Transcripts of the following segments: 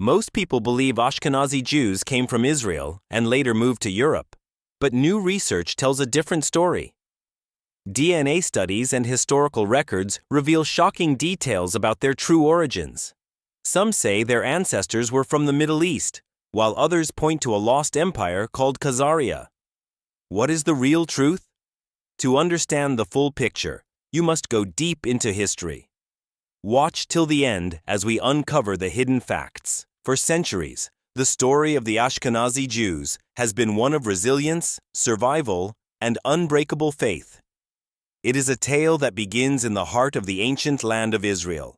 Most people believe Ashkenazi Jews came from Israel and later moved to Europe, but new research tells a different story. DNA studies and historical records reveal shocking details about their true origins. Some say their ancestors were from the Middle East, while others point to a lost empire called Khazar. What is the real truth? To understand the full picture, you must go deep into history. Watch till the end as we uncover the hidden facts. For centuries, the story of the Ashkenazi Jews has been one of resilience, survival, and unbreakable faith. It is a tale that begins in the heart of the ancient land of Israel,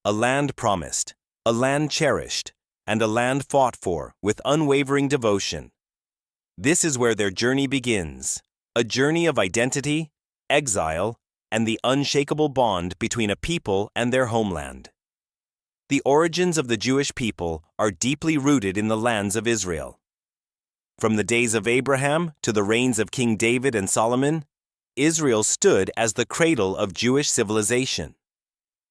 a land promised, a land cherished, and a land fought for with unwavering devotion. This is where their journey begins, a journey of identity, exile, and the unshakable bond between a people and their homeland. The origins of the Jewish people are deeply rooted in the lands of Israel. From the days of Abraham to the reigns of King David and Solomon, Israel stood as the cradle of Jewish civilization.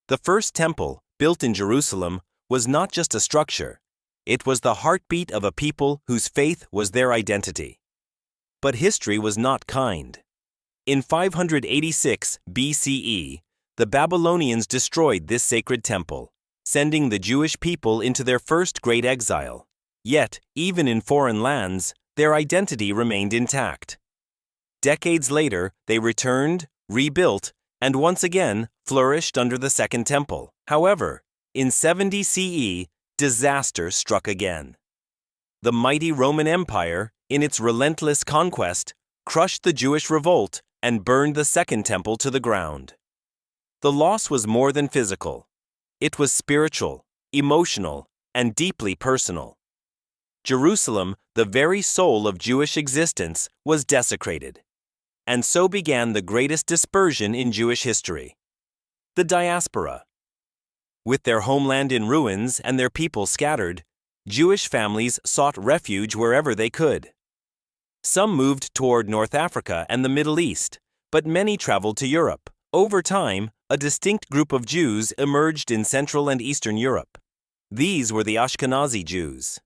The first temple, built in Jerusalem, was not just a structure. It was the heartbeat of a people whose faith was their identity. But history was not kind. In 586 BCE, the Babylonians destroyed this sacred temple, sending the Jewish people into their first great exile. Yet, even in foreign lands, their identity remained intact. Decades later, they returned, rebuilt, and once again flourished under the Second Temple. However, in 70 CE, disaster struck again. The mighty Roman Empire, in its relentless conquest, crushed the Jewish revolt and burned the Second Temple to the ground. The loss was more than physical. It was spiritual, emotional, and deeply personal. Jerusalem, the very soul of Jewish existence, was desecrated. And so began the greatest dispersion in Jewish history. The diaspora. With their homeland in ruins and their people scattered, Jewish families sought refuge wherever they could. Some moved toward North Africa and the Middle East, but many traveled to Europe. Over time, a distinct group of Jews emerged in Central and Eastern Europe. These were the Ashkenazi Jews.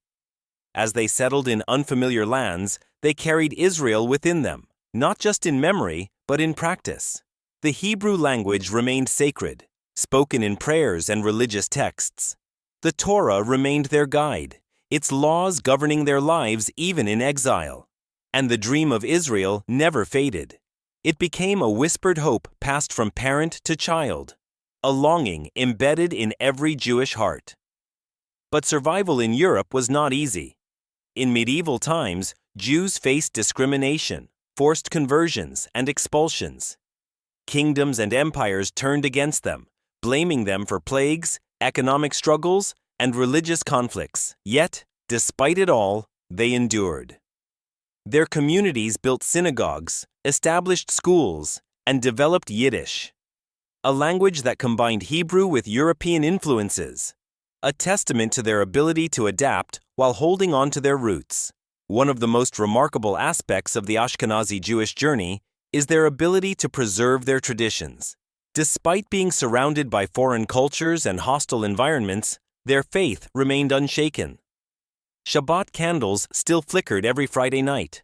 As they settled in unfamiliar lands, they carried Israel within them, not just in memory, but in practice. The Hebrew language remained sacred, spoken in prayers and religious texts. The Torah remained their guide, its laws governing their lives even in exile. And the dream of Israel never faded. It became a whispered hope passed from parent to child, a longing embedded in every Jewish heart. But survival in Europe was not easy. In medieval times, Jews faced discrimination, forced conversions, and expulsions. Kingdoms and empires turned against them, blaming them for plagues, economic struggles, and religious conflicts. Yet, despite it all, they endured. Their communities built synagogues, established schools, and developed Yiddish, a language that combined Hebrew with European influences, a testament to their ability to adapt while holding on to their roots. One of the most remarkable aspects of the Ashkenazi Jewish journey is their ability to preserve their traditions. Despite being surrounded by foreign cultures and hostile environments, their faith remained unshaken. Shabbat candles still flickered every Friday night.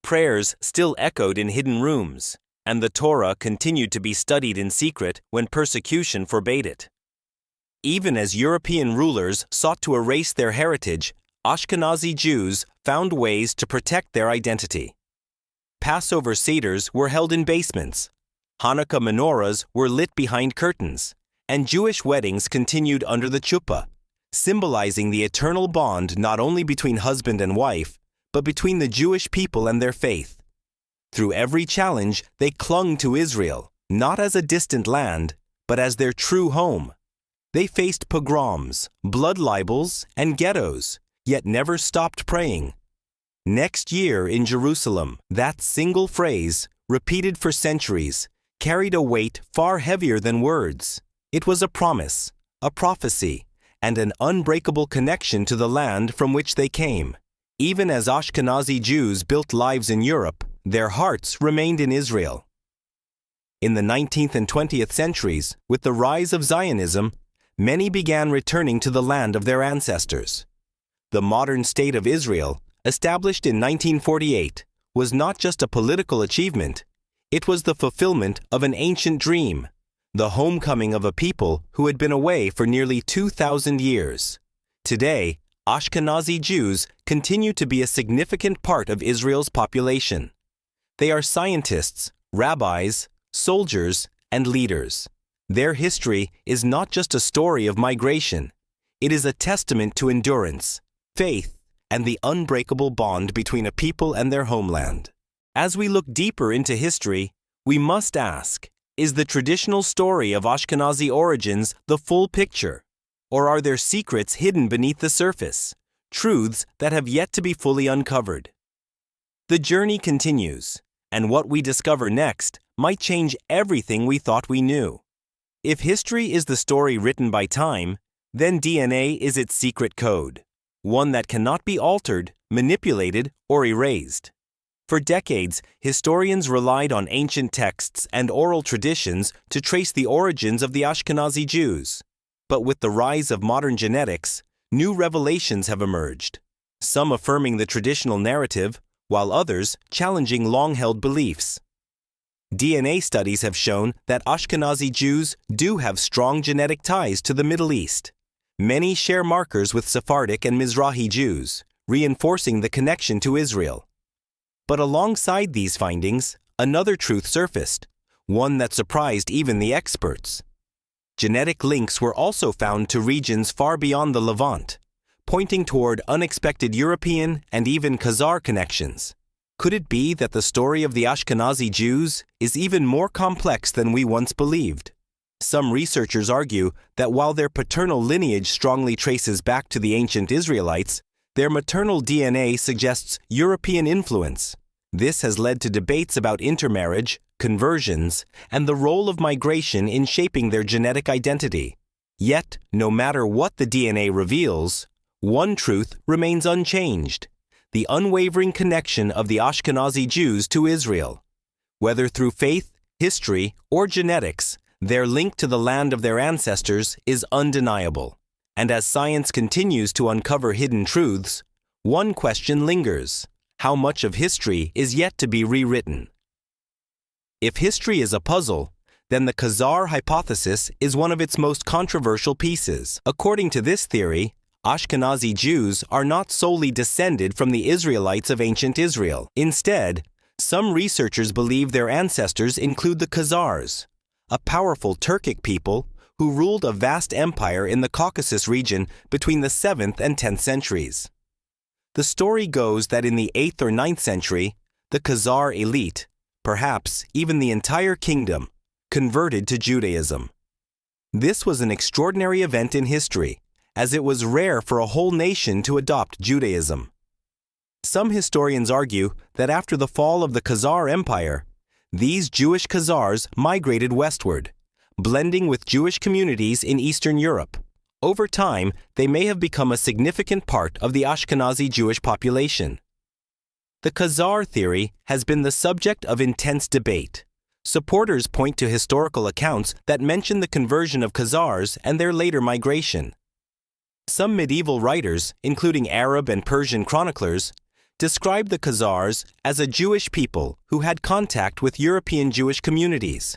Prayers still echoed in hidden rooms, and the Torah continued to be studied in secret when persecution forbade it. Even as European rulers sought to erase their heritage, Ashkenazi Jews found ways to protect their identity. Passover seders were held in basements, Hanukkah menorahs were lit behind curtains, and Jewish weddings continued under the chuppah, symbolizing the eternal bond not only between husband and wife, but between the Jewish people and their faith. Through every challenge, they clung to Israel, not as a distant land, but as their true home. They faced pogroms, blood libels, and ghettos, yet never stopped praying. Next year in Jerusalem, that single phrase, repeated for centuries, carried a weight far heavier than words. It was a promise, a prophecy, and an unbreakable connection to the land from which they came. Even as Ashkenazi Jews built lives in Europe, their hearts remained in Israel. In the 19th and 20th centuries, with the rise of Zionism, many began returning to the land of their ancestors. The modern state of Israel, established in 1948, was not just a political achievement, it was the fulfillment of an ancient dream, the homecoming of a people who had been away for nearly 2,000 years. Today, Ashkenazi Jews continue to be a significant part of Israel's population. They are scientists, rabbis, soldiers, and leaders. Their history is not just a story of migration. It is a testament to endurance, faith, and the unbreakable bond between a people and their homeland. As we look deeper into history, we must ask, is the traditional story of Ashkenazi origins the full picture? Or are there secrets hidden beneath the surface, truths that have yet to be fully uncovered? The journey continues, and what we discover next might change everything we thought we knew. If history is the story written by time, then DNA is its secret code, one that cannot be altered, manipulated, or erased. For decades, historians relied on ancient texts and oral traditions to trace the origins of the Ashkenazi Jews. But with the rise of modern genetics, new revelations have emerged, some affirming the traditional narrative, while others challenging long-held beliefs. DNA studies have shown that Ashkenazi Jews do have strong genetic ties to the Middle East. Many share markers with Sephardic and Mizrahi Jews, reinforcing the connection to Israel. But alongside these findings, another truth surfaced, one that surprised even the experts. Genetic links were also found to regions far beyond the Levant, pointing toward unexpected European and even Khazar connections. Could it be that the story of the Ashkenazi Jews is even more complex than we once believed? Some researchers argue that while their paternal lineage strongly traces back to the ancient Israelites, their maternal DNA suggests European influence. This has led to debates about intermarriage, conversions, and the role of migration in shaping their genetic identity. Yet, no matter what the DNA reveals, one truth remains unchanged: the unwavering connection of the Ashkenazi Jews to Israel. Whether through faith, history, or genetics, their link to the land of their ancestors is undeniable. And as science continues to uncover hidden truths, one question lingers: how much of history is yet to be rewritten? If history is a puzzle, then the Khazar hypothesis is one of its most controversial pieces. According to this theory, Ashkenazi Jews are not solely descended from the Israelites of ancient Israel. Instead, some researchers believe their ancestors include the Khazars, a powerful Turkic people who ruled a vast empire in the Caucasus region between the 7th and 10th centuries. The story goes that in the 8th or 9th century, the Khazar elite, perhaps even the entire kingdom, converted to Judaism. This was an extraordinary event in history, as it was rare for a whole nation to adopt Judaism. Some historians argue that after the fall of the Khazar Empire, these Jewish Khazars migrated westward, blending with Jewish communities in Eastern Europe. Over time, they may have become a significant part of the Ashkenazi Jewish population. The Khazar theory has been the subject of intense debate. Supporters point to historical accounts that mention the conversion of Khazars and their later migration. Some medieval writers, including Arab and Persian chroniclers, describe the Khazars as a Jewish people who had contact with European Jewish communities.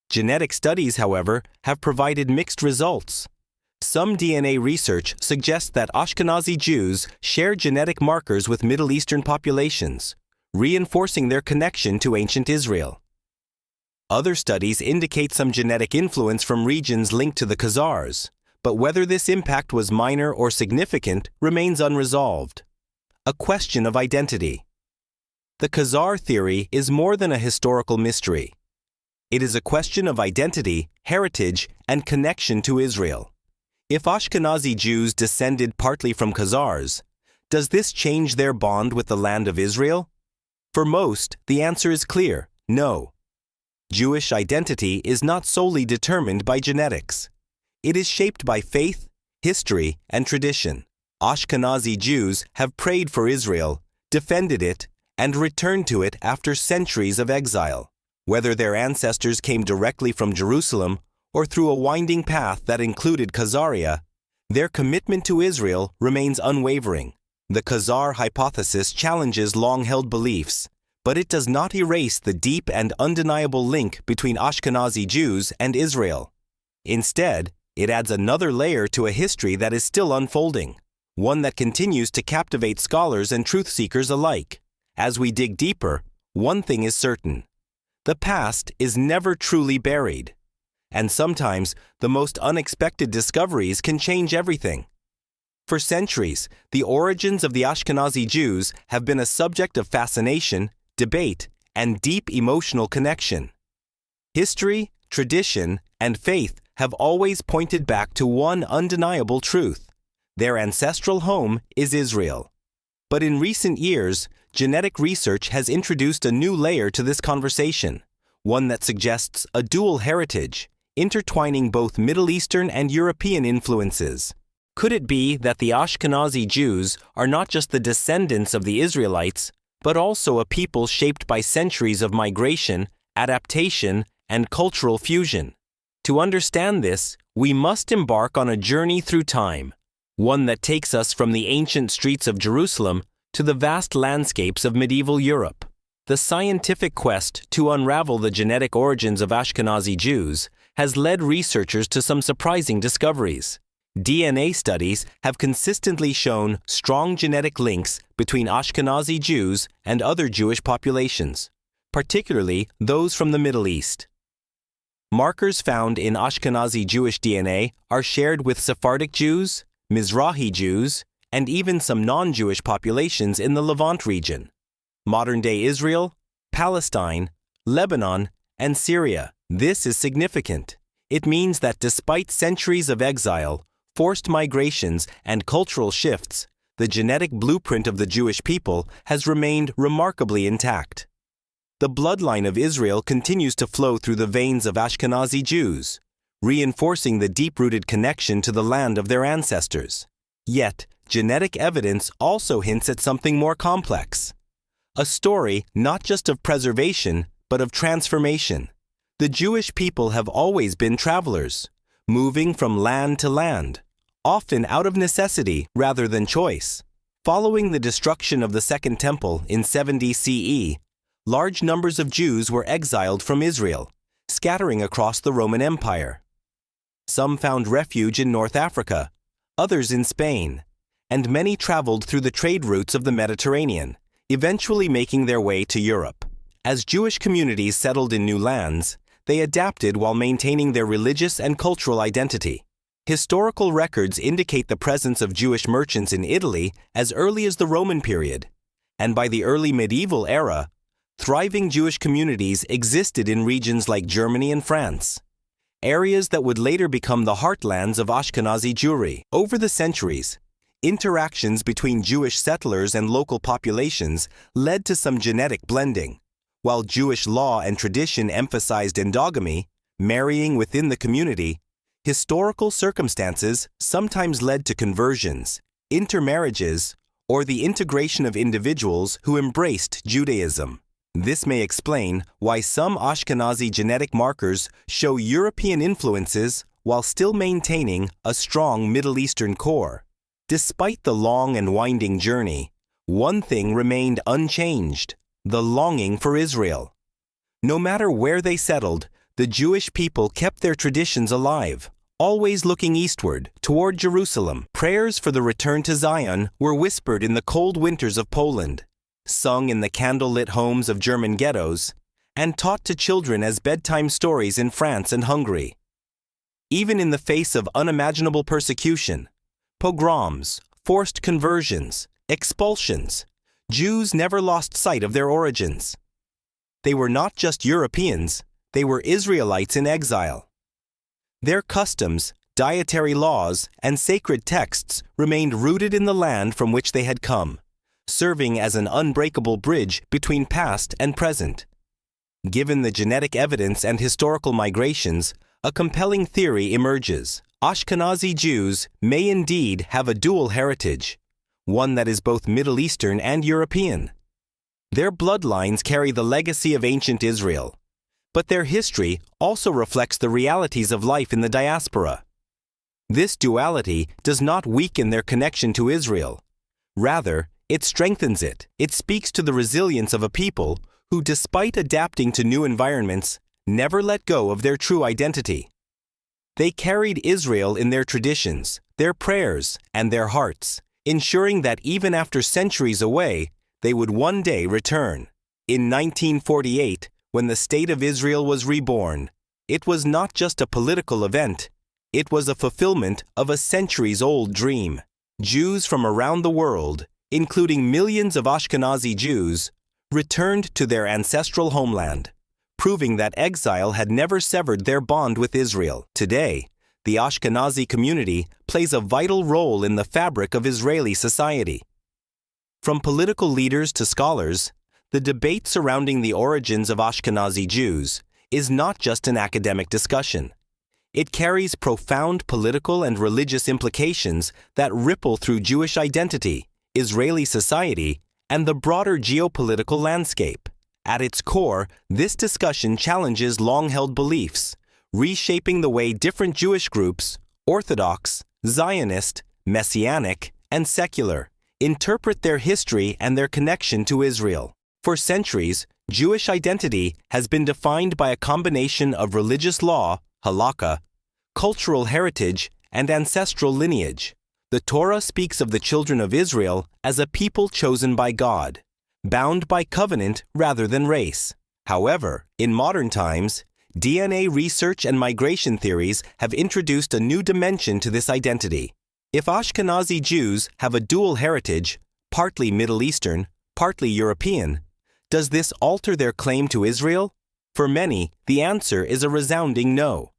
Genetic studies, however, have provided mixed results. Some DNA research suggests that Ashkenazi Jews share genetic markers with Middle Eastern populations, reinforcing their connection to ancient Israel. Other studies indicate some genetic influence from regions linked to the Khazars, but whether this impact was minor or significant remains unresolved. A question of identity. The Khazar theory is more than a historical mystery. It is a question of identity, heritage, and connection to Israel. If Ashkenazi Jews descended partly from Khazars, does this change their bond with the land of Israel? For most, the answer is clear: no. Jewish identity is not solely determined by genetics. It is shaped by faith, history, and tradition. Ashkenazi Jews have prayed for Israel, defended it, and returned to it after centuries of exile. Whether their ancestors came directly from Jerusalem or through a winding path that included Khazaria, Their commitment to Israel remains unwavering. The Khazar hypothesis challenges long-held beliefs, but it does not erase the deep and undeniable link between Ashkenazi Jews and Israel. Instead, it adds another layer to a history that is still unfolding, one that continues to captivate scholars and truth-seekers alike. As we dig deeper, one thing is certain: the past is never truly buried, and sometimes the most unexpected discoveries can change everything. For centuries, the origins of the Ashkenazi Jews have been a subject of fascination, debate, and deep emotional connection. History, tradition, and faith have always pointed back to one undeniable truth: their ancestral home is Israel. But in recent years, genetic research has introduced a new layer to this conversation, one that suggests a dual heritage, intertwining both Middle Eastern and European influences. Could it be that the Ashkenazi Jews are not just the descendants of the Israelites, but also a people shaped by centuries of migration, adaptation, and cultural fusion? To understand this, we must embark on a journey through time, one that takes us from the ancient streets of Jerusalem to the vast landscapes of medieval Europe. The scientific quest to unravel the genetic origins of Ashkenazi Jews has led researchers to some surprising discoveries. DNA studies have consistently shown strong genetic links between Ashkenazi Jews and other Jewish populations, particularly those from the Middle East. Markers found in Ashkenazi Jewish DNA are shared with Sephardic Jews, Mizrahi Jews, and even some non-Jewish populations in the Levant region, modern-day Israel, Palestine, Lebanon, and Syria. This is significant. It means that despite centuries of exile, forced migrations, and cultural shifts, the genetic blueprint of the Jewish people has remained remarkably intact. The bloodline of Israel continues to flow through the veins of Ashkenazi Jews, reinforcing the deep-rooted connection to the land of their ancestors. Yet, genetic evidence also hints at something more complex: a story not just of preservation, but of transformation. The Jewish people have always been travelers, moving from land to land, often out of necessity rather than choice. Following the destruction of the Second Temple in 70 CE, large numbers of Jews were exiled from Israel, scattering across the Roman Empire. Some found refuge in North Africa, others in Spain, and many traveled through the trade routes of the Mediterranean, eventually making their way to Europe. As Jewish communities settled in new lands, they adapted while maintaining their religious and cultural identity. Historical records indicate the presence of Jewish merchants in Italy as early as the Roman period, and by the early medieval era, thriving Jewish communities existed in regions like Germany and France, areas that would later become the heartlands of Ashkenazi Jewry. Over the centuries, interactions between Jewish settlers and local populations led to some genetic blending. While Jewish law and tradition emphasized endogamy, marrying within the community, historical circumstances sometimes led to conversions, intermarriages, or the integration of individuals who embraced Judaism. This may explain why some Ashkenazi genetic markers show European influences while still maintaining a strong Middle Eastern core. Despite the long and winding journey, one thing remained unchanged: the longing for Israel. No matter where they settled, the Jewish people kept their traditions alive, always looking eastward, toward Jerusalem. Prayers for the return to Zion were whispered in the cold winters of Poland, sung in the candlelit homes of German ghettos, and taught to children as bedtime stories in France and Hungary. Even in the face of unimaginable persecution, pogroms, forced conversions, expulsions, Jews never lost sight of their origins. They were not just Europeans, they were Israelites in exile. Their customs, dietary laws, and sacred texts remained rooted in the land from which they had come, serving as an unbreakable bridge between past and present. Given the genetic evidence and historical migrations, a compelling theory emerges: Ashkenazi Jews may indeed have a dual heritage, one that is both Middle Eastern and European. Their bloodlines carry the legacy of ancient Israel, but their history also reflects the realities of life in the diaspora. This duality does not weaken their connection to Israel. Rather, it strengthens it. It speaks to the resilience of a people who, despite adapting to new environments, never let go of their true identity. They carried Israel in their traditions, their prayers, and their hearts, ensuring that even after centuries away, they would one day return. In 1948, when the State of Israel was reborn, it was not just a political event, it was a fulfillment of a centuries-old dream. Jews from around the world, including millions of Ashkenazi Jews, returned to their ancestral homeland, proving that exile had never severed their bond with Israel. Today, the Ashkenazi community plays a vital role in the fabric of Israeli society. From political leaders to scholars, the debate surrounding the origins of Ashkenazi Jews is not just an academic discussion. It carries profound political and religious implications that ripple through Jewish identity, Israeli society, and the broader geopolitical landscape. At its core, this discussion challenges long-held beliefs, reshaping the way different Jewish groups, Orthodox, Zionist, Messianic, and secular, interpret their history and their connection to Israel. For centuries, Jewish identity has been defined by a combination of religious law, halakha, cultural heritage, and ancestral lineage. The Torah speaks of the children of Israel as a people chosen by God, bound by covenant rather than race. However, in modern times, DNA research and migration theories have introduced a new dimension to this identity. If Ashkenazi Jews have a dual heritage, partly Middle Eastern, partly European, does this alter their claim to Israel? For many, the answer is a resounding no.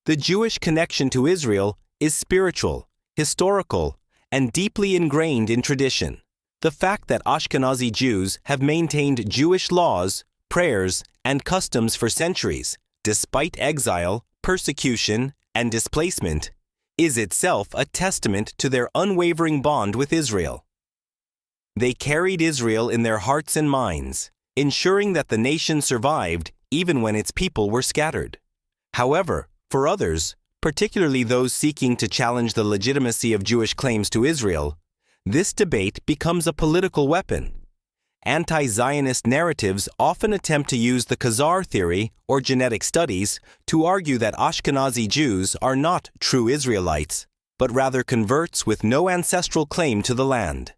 The Jewish connection to Israel is spiritual, historical, and deeply ingrained in tradition. The fact that Ashkenazi Jews have maintained Jewish laws, prayers, and customs for centuries, despite exile, persecution, and displacement, is itself a testament to their unwavering bond with Israel. They carried Israel in their hearts and minds, ensuring that the nation survived even when its people were scattered. However, for others, particularly those seeking to challenge the legitimacy of Jewish claims to Israel, this debate becomes a political weapon. Anti-Zionist narratives often attempt to use the Khazar theory or genetic studies to argue that Ashkenazi Jews are not true Israelites, but rather converts with no ancestral claim to the land.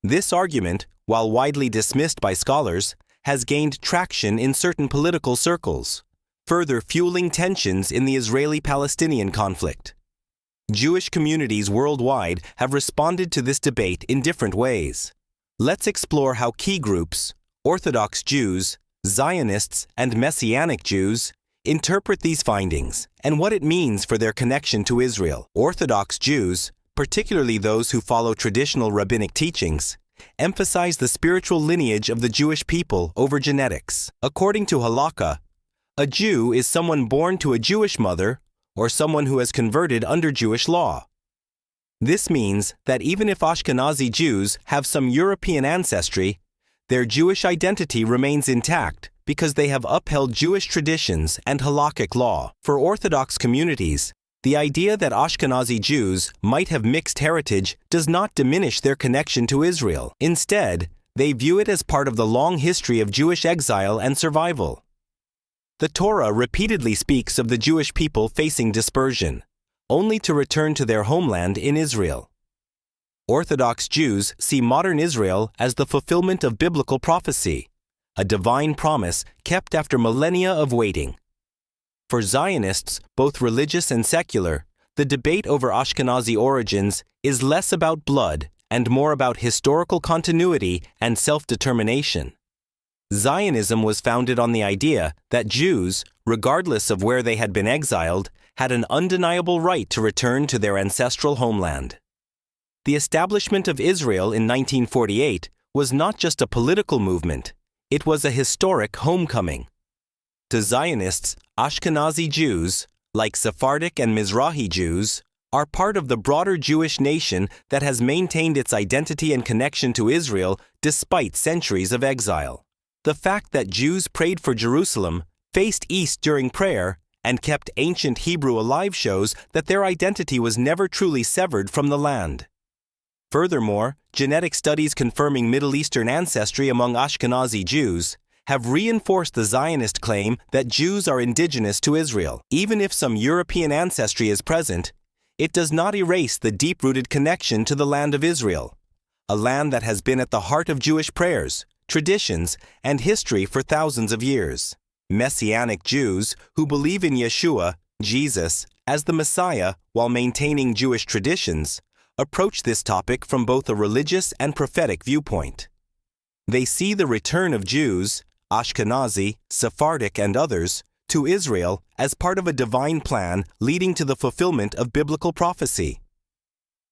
This argument, while widely dismissed by scholars, has gained traction in certain political circles, further fueling tensions in the Israeli-Palestinian conflict. Jewish communities worldwide have responded to this debate in different ways. Let's explore how key groups, Orthodox Jews, Zionists, and Messianic Jews, interpret these findings and what it means for their connection to Israel. Orthodox Jews, particularly those who follow traditional rabbinic teachings, emphasize the spiritual lineage of the Jewish people over genetics. According to halakha, a Jew is someone born to a Jewish mother or someone who has converted under Jewish law. This means that even if Ashkenazi Jews have some European ancestry, their Jewish identity remains intact because they have upheld Jewish traditions and halakhic law. For Orthodox communities, the idea that Ashkenazi Jews might have mixed heritage does not diminish their connection to Israel. Instead, they view it as part of the long history of Jewish exile and survival. The Torah repeatedly speaks of the Jewish people facing dispersion, only to return to their homeland in Israel. Orthodox Jews see modern Israel as the fulfillment of biblical prophecy, a divine promise kept after millennia of waiting. For Zionists, both religious and secular, the debate over Ashkenazi origins is less about blood and more about historical continuity and self-determination. Zionism was founded on the idea that Jews, regardless of where they had been exiled, had an undeniable right to return to their ancestral homeland. The establishment of Israel in 1948 was not just a political movement, it was a historic homecoming. To Zionists, Ashkenazi Jews, like Sephardic and Mizrahi Jews, are part of the broader Jewish nation that has maintained its identity and connection to Israel despite centuries of exile. The fact that Jews prayed for Jerusalem, faced east during prayer, and kept ancient Hebrew alive shows that their identity was never truly severed from the land. Furthermore, genetic studies confirming Middle Eastern ancestry among Ashkenazi Jews have reinforced the Zionist claim that Jews are indigenous to Israel. Even if some European ancestry is present, it does not erase the deep-rooted connection to the land of Israel, a land that has been at the heart of Jewish prayers, traditions, and history for thousands of years. Messianic Jews who believe in Yeshua, Jesus, as the Messiah while maintaining Jewish traditions, approach this topic from both a religious and prophetic viewpoint. They see the return of Jews, Ashkenazi, Sephardic, and others, to Israel as part of a divine plan leading to the fulfillment of biblical prophecy.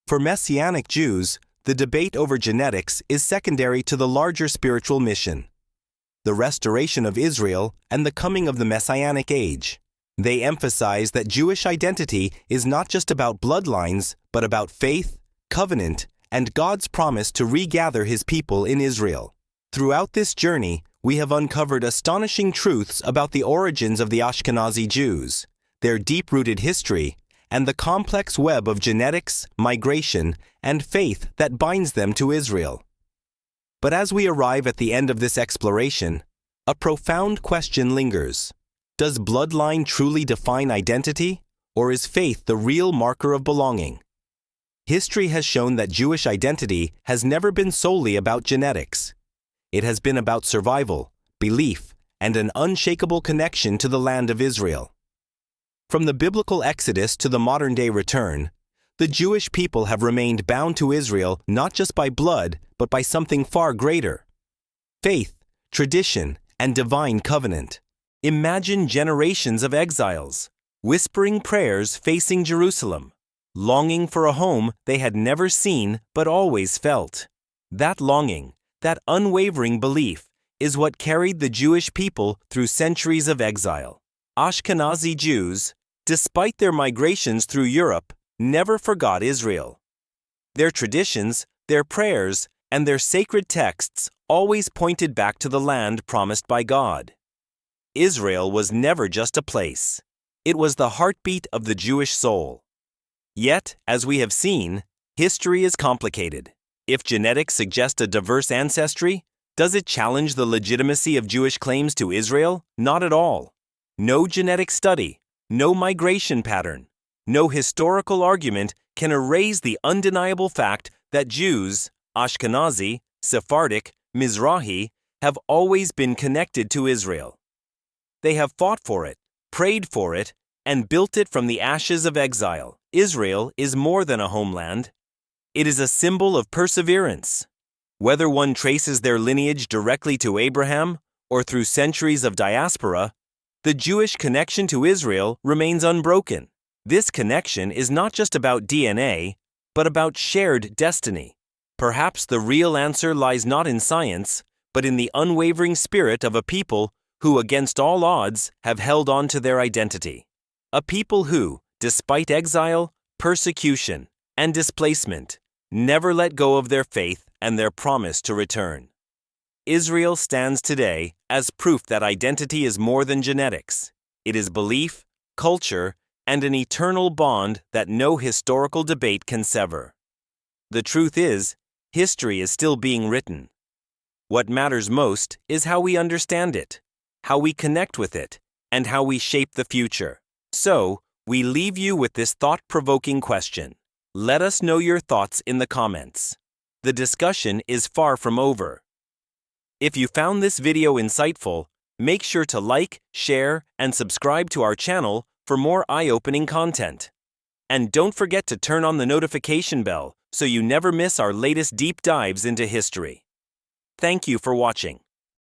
For Messianic Jews, the debate over genetics is secondary to the larger spiritual mission, the restoration of Israel and the coming of the Messianic age. They emphasize that Jewish identity is not just about bloodlines, but about faith, covenant, and God's promise to regather His people in Israel. Throughout this journey, we have uncovered astonishing truths about the origins of the Ashkenazi Jews, their deep-rooted history, and the complex web of genetics, migration, and faith that binds them to Israel. But as we arrive at the end of this exploration, a profound question lingers. Does bloodline truly define identity, or is faith the real marker of belonging? History has shown that Jewish identity has never been solely about genetics. It has been about survival, belief, and an unshakable connection to the land of Israel. From the biblical Exodus to the modern-day return, the Jewish people have remained bound to Israel not just by blood, but by something far greater: faith, tradition, and divine covenant. Imagine generations of exiles, whispering prayers facing Jerusalem, longing for a home they had never seen but always felt. That longing, that unwavering belief, is what carried the Jewish people through centuries of exile. Ashkenazi Jews, despite their migrations through Europe, never forgot Israel. Their traditions, their prayers, and their sacred texts always pointed back to the land promised by God. Israel was never just a place. It was the heartbeat of the Jewish soul. Yet, as we have seen, history is complicated. If genetics suggest a diverse ancestry, does it challenge the legitimacy of Jewish claims to Israel? Not at all. No genetic study, no migration pattern, no historical argument can erase the undeniable fact that Jews, Ashkenazi, Sephardic, Mizrahi, have always been connected to Israel. They have fought for it, prayed for it, and built it from the ashes of exile. Israel is more than a homeland. It is a symbol of perseverance. Whether one traces their lineage directly to Abraham or through centuries of diaspora, the Jewish connection to Israel remains unbroken. This connection is not just about DNA, but about shared destiny. Perhaps the real answer lies not in science, but in the unwavering spirit of a people who, against all odds, have held on to their identity. A people who, despite exile, persecution, and displacement, never let go of their faith and their promise to return. Israel stands today as proof that identity is more than genetics. It is belief, culture, and an eternal bond that no historical debate can sever. The truth is, history is still being written. What matters most is how we understand it, how we connect with it, and how we shape the future. So, we leave you with this thought-provoking question. Let us know your thoughts in the comments. The discussion is far from over. If you found this video insightful, make sure to like, share, and subscribe to our channel for more eye-opening content. And don't forget to turn on the notification bell so you never miss our latest deep dives into history. Thank you for watching.